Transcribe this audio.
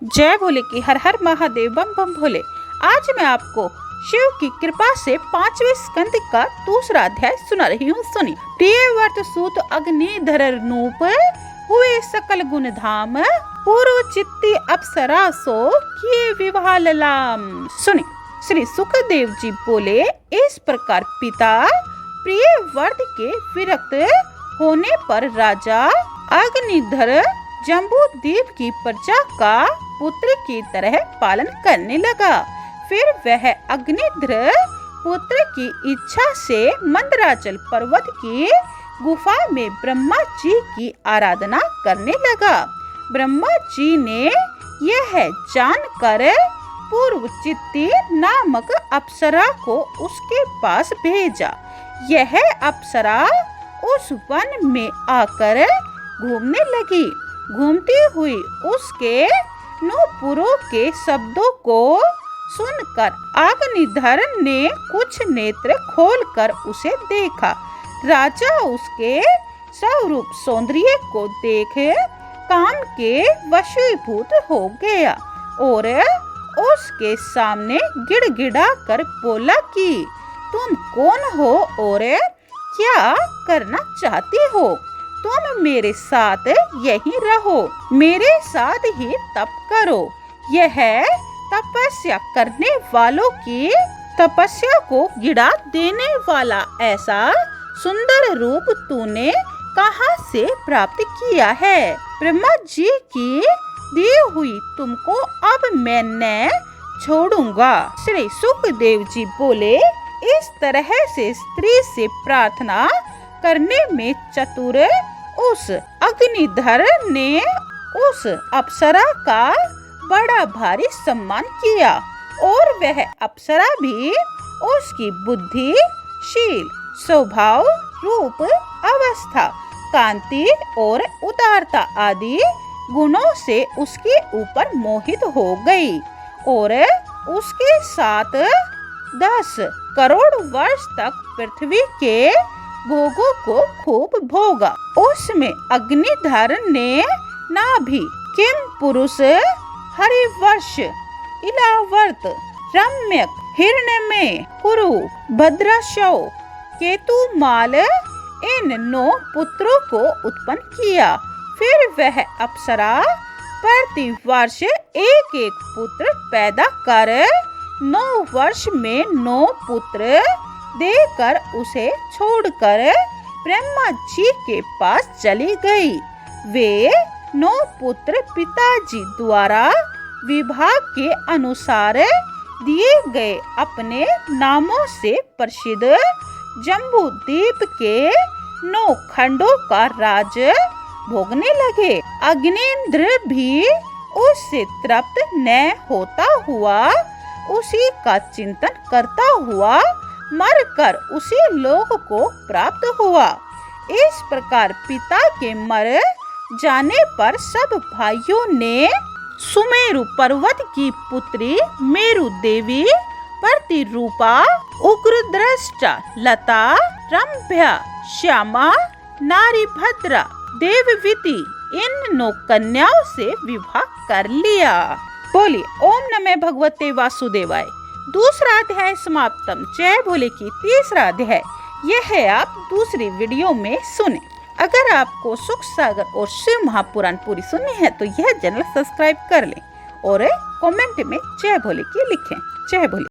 जय भोले की हर हर महादेव बम बम भोले। आज मैं आपको शिव की कृपा से 5वें स्कंद का दूसरा अध्याय सुना रही हूँ। सुनी। प्रियव्रत सूत अग्निधर नूप हुए सकल गुण धाम, पूर्व चित्ती अप्सरा सो किए विवाह ललाम। सुनी। श्री सुखदेव जी बोले, इस प्रकार पिता प्रियव्रत के विरक्त होने पर राजा अग्निधर जम्बूद्वीप की प्रजा का पुत्र की तरह पालन करने लगा। फिर वह अग्निधर पुत्र की इच्छा से मंदराचल पर्वत की गुफा में ब्रह्मा जी की आराधना करने लगा। ब्रह्मा जी ने यह जानकर पूर्व चित्ती नामक अप्सरा को उसके पास भेजा। यह अप्सरा उस वन में आकर घूमने लगी। घूमती हुई उसके नूपुरों के शब्दों को सुनकर अग्निधर ने कुछ नेत्र खोलकर उसे देखा। राजा उसके स्वरूप सौंदर्य को देख काम के वशीभूत हो गया और उसके सामने गिड़गिड़ा कर बोला कि तुम कौन हो और क्या करना चाहती हो? तुम मेरे साथ यहीं रहो, मेरे साथ ही तप करो। यह तपस्या करने वालों की तपस्या को गिरा देने वाला ऐसा सुंदर रूप तूने कहाँ से प्राप्त किया है? ब्रह्मा जी की दी हुई तुमको अब मैं न छोड़ूंगा। श्री सुखदेव जी बोले, इस तरह से स्त्री से प्रार्थना करने में चतुर उस अग्निधर ने उस अप्सरा का बड़ा भारी सम्मान किया और वह अप्सरा भी उसकी बुद्धि, शील, स्वभाव, रूप, अवस्था, कांति और उदारता आदि गुणों से उसके ऊपर मोहित हो गई और उसके साथ 10 करोड़ वर्ष तक पृथ्वी के भोगों को खूब भोगा। उसमें अग्निधर ने नाभि, किम पुरुष, हरिवर्ष, इलावर्त, रम्यक, हिरण्यमय, कुरु, भद्राशव, केतुमाल इन 9 पुत्रों को उत्पन्न किया। फिर वह अप्सरा प्रति वर्ष एक पुत्र पैदा कर 9 वर्ष में 9 पुत्र देकर उसे छोड़कर ब्रह्मा जी के पास चली गई। वे 9 पुत्र पिताजी द्वारा विभाग के अनुसार दिए गए अपने नामों से प्रसिद्ध जम्बूद्वीप के 9 खंडों का राज भोगने लगे। अग्निधर भी उससे तृप्त न होता हुआ उसी का चिंतन करता हुआ मरकर उसी लोक को प्राप्त हुआ। इस प्रकार पिता के मर जाने पर सब भाइयों ने सुमेरु पर्वत की पुत्री मेरु देवी, प्रतिरूपा, उग्रदृष्टा, लता, रंभ्या, श्यामा, नारीभद्रा, देववीति इन 9 कन्याओं से विवाह कर लिया। बोली ओम नमः भगवते वासुदेवाय। दूसरा अध्याय समाप्तम। जय भोले की तीसरा अध्याय यह आप दूसरी वीडियो में सुने। अगर आपको सुख सागर और शिव महापुराण पूरी सुननी है तो यह चैनल सब्सक्राइब कर लें और कमेंट में जय भोले की लिखें। जय भोले।